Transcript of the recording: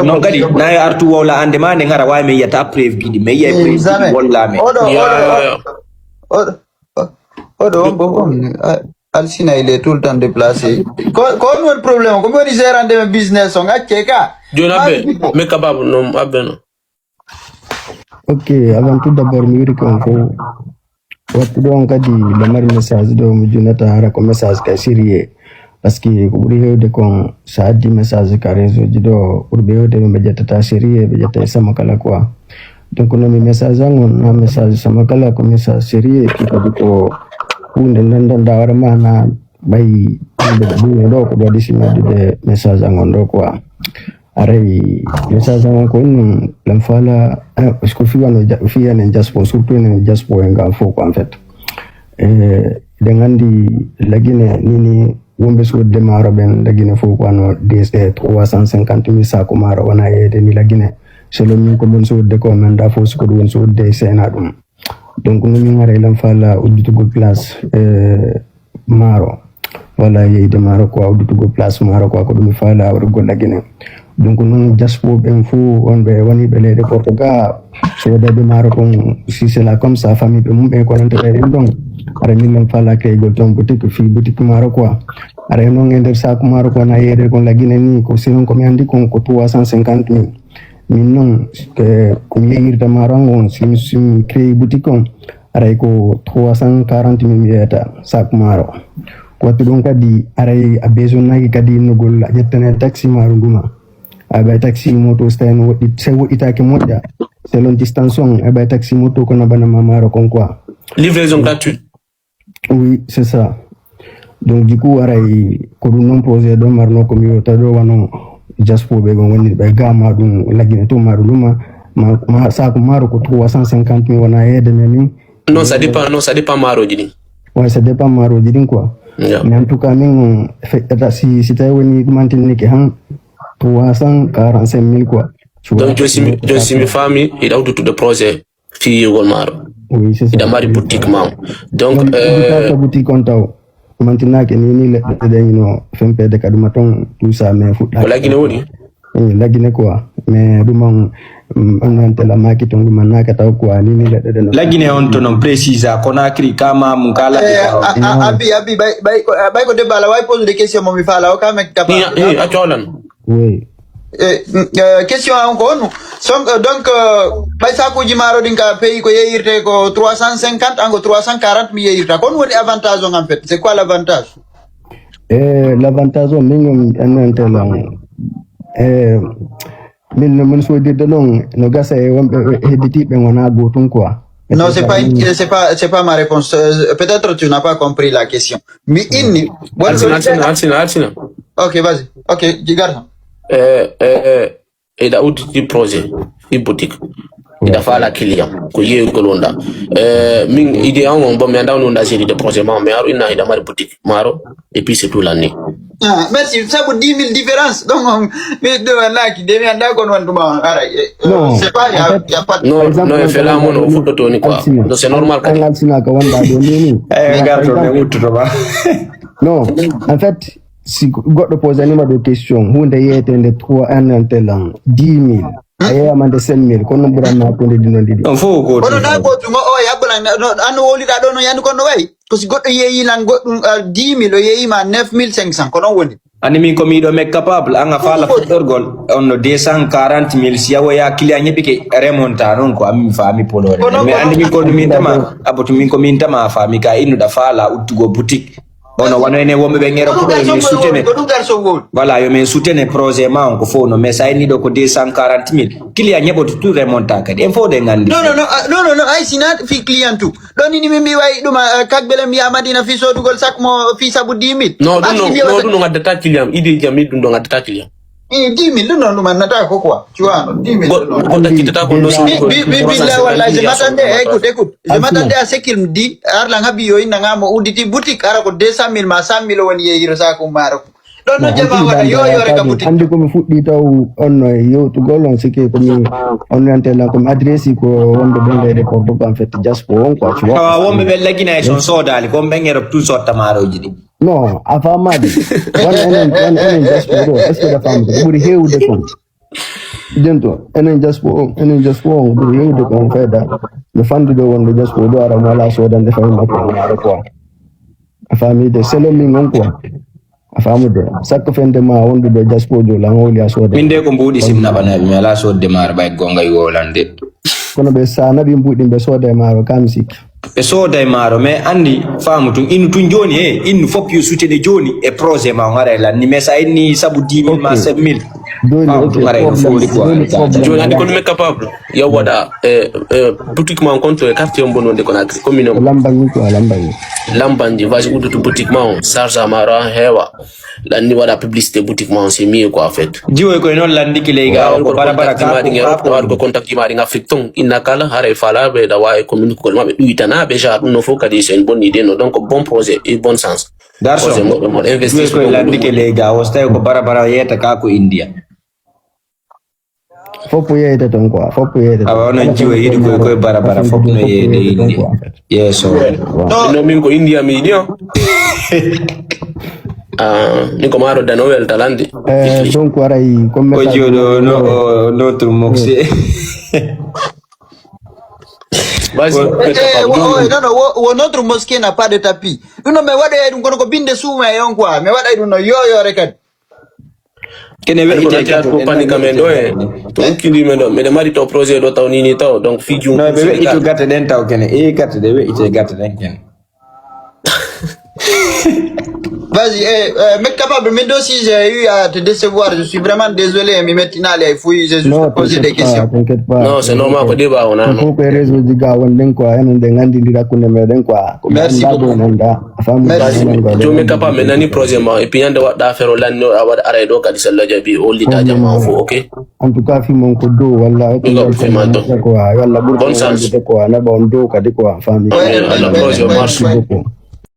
non kadi na ya artu wala ande ma ne ngara wa me yata preve gidi me ya preve wala me odo Alcina il est tout le temps déplacé. Quand nous le problème, comment ils gèrent des business on a cheka. Jonabe, me kababu no abeno. Ok, avant tout d'abord mi rikon ko waktu don kadi lamar message do mu junata hara ko message ka sérieux parce que buri hewde kon saadi message ka réseau jido buri hewde be jetta sérieux be jetta sama kala quoi. Donc no mi message ngon na message sama kala ko message sérieux ki ko hunde nandan da warma na bay de do ko do sima de message ngon do quoi aray message ngon ko lam fala ko fi ane jaspo surtout ene jaspo nga fo ko en fait de ngandi lagine nini wombe so de maro ben lagine fo ko no des 350,000 sa ko maro wana yede ni lagine selo min ko mon so de ko men da fo ko won so de sena dum. Donc nous ngare lam fala uditugo classe maro wala yeyde maro ko uditugo place maro ko dum fala wargo lagine. Donc nous jaspo ben fu on be woni be lede Portugal so de maro ko si c'est là comme ça famille be mum be ko nante be donc ara min lam fala kay go ton boutique fi boutique maro ko ara non ngender sa ko maro ko na yede ko lagine ni ko sinon ko mi andi ko 350,000 minnon que comme yir de marangon sim créer boutique on aray ko 340,000 yeta sak maro ko to don kadi aray a besoin nagi kadi no gol jettane taxi maro duma abay taxi moto stain wodi se wodi take modja selon distance on abay taxi moto ko na bana maro kon quoi Livraison gratuite. oui c'est ça. Donc du coup aray ko dum non projet do marno ko mi yota do wano jaspo be gon woni be gama dum lagine to maru luma ma sa ko maru ko 350,000 wana yede meni. Non ça dépend maro dini. Ouais ça dépend maro dini quoi. Yeah. Mais en tout cas min si tay woni mantin ni ke han 345,000 quoi. Donc je suis mi famille et out to the projet fi wol maro. Oui c'est ça. Ida mari boutique mam. Donc boutique on taw maintenant que ni le dañino fempe de kaduma ton tout ça mais fu lagine woni lagine quoi mais dum on la market on dum naka taw quoi ni le de lagine on to non précisa Conakry kama mukala abi bay ko de bala way pose des questions mo mi fala o kam capable atolan oui question encore nous donc bay sa ko jimaro dinka pays ko yeyirte ko 350 ango 340 mi yeyirta kon woni avantage en fait c'est quoi l'avantage l'avantage on min en intela min mon so de non no gasa e wonbe hediti be wona gotun quoi. Non, c'est pas ma réponse. Peut-être tu n'as pas compris la question. Mais inni Alcina. OK, vas-y. OK, tu gardes. Ida uti projet fi boutique ida fala client ko ye ko londa min ide an bon mi anda on da série de projet mais aro ina ida mari boutique maro et puis c'est tout l'année. Ah merci, ça vaut 10,000 différence. Donc mais de là qui devient anda ko non duma ara c'est pas y a pas non il fait la mono photo toni quoi. Donc c'est normal que Alcina ka wanda do ni garto me mutu to ba. Non, en fait si goddo pose anima de question hunde yetende 3 an telan 10,000 aya mande 5,000 kono burama ko de dinon didi on fo ko ono da ko tuma o yabula an woli da do no yandu kono way ko si goddo yeyi lan goddo 10,000 o yeyi ma 9,500 kono woni ani min ko mi do me capable anga fala fodorgol on 240,000 si yawo ya client nyebike remonta non ko ami fami polore mais andi min ko min tama abotu min ko min tama fami ka inu da fala utugo boutique ono wano ene wombe be ngero ko men soutene voilà yo men soutene projet ma on ko fo no mais ça ni do ko 240,000 client nyebo tout remonta kadi en fo de ngandi non ay sinat fi client tout don ni mi way duma kagbele mi amadina fi so dugol sak mo fi sabu 10,000 non ngadata client ide jami dum do ngadata client 10,000 non nata ko quoi tu vois 10,000 ko ta kitata ko no billah wallahi je m'attendais à ce qu'il me dit arla ngabi yo ina ngamo uditi boutique ara ko 200,000 ma 100,000 woni yeyiro sa ko maro don no jaba wala yo reka boutique andi ko mi fuddi taw onno yo to golon sike ko mi on antela ko adresse ko wonde bonde de Portugal en fait jaspo on quoi tu vois wombe be lagina son sodali ko be ngero tout sorta maro jidi non avant madi one jaspo est-ce que la femme buri hewde ko Dento, enen just for do you do kon feda. The fund do one just for do ara mala so dan defa ma ko mara ko. Afami de selo mi ngon ko. Afamu de sakko fende ma wondu do just for do la ngoli aso de. Min de ko mbudi simna bana mi ala so de mar bay gonga yolande. Kono be sana bi mbudi be so de maro kam sik. Be so de maro me andi famu tun inu tun joni inu fop yu sute de joni e projet ma ngara la ni mesa inni sabu 10000 ma 7000. Doni Joni andi kono me capable ya wada boutique ma compte quartier mbono de Conakry commune lambanji vaji kudu tu boutique ma sarja mara hewa la ni wada publicité boutique ma c'est mieux quoi en fait jiwo ko non landi kilega ko bara ko contact mari en Afrique ton inakala hare fala be da wa commune ko ma be duitana be ja no fo kadi c'est une bonne idée no donc bon projet et bon sens garçon investir ko landi kilega o stay ko bara yeta ka ko India fopu yede ton quoi fopu yede awana jiwe yidi ko bara fopu no yede India yes no min ko India mi dio ni ko maro da novel talandi donc waray comme ko jodo no to moxé vas-y no notre mosquée n'a pas de tapis no me wada dum kono ko binde suuma yon quoi me wada dum no yo rekat kene we ite ko panika mendo to kindi mendo me de mari to projet do taw ni taw donc fi jum no be itu gatte den taw kene gatte de we ite gatte den kene vas-y mec capable mais si j'ai eu à te décevoir je suis vraiment désolé mais maintenant il faut juste poser des questions non c'est normal ko débat on a ko ko réseau diga wonden ko en de ngandi dira ko ne meden quoi merci beaucoup jo me capable mais nani projet ma et puis yande wada fero lan no awad aray do kadi sella jabi o lita jama fo ok en tout cas fi mon ko do walla ko walla bon sens ko na bon do kadi ko fami le projet marche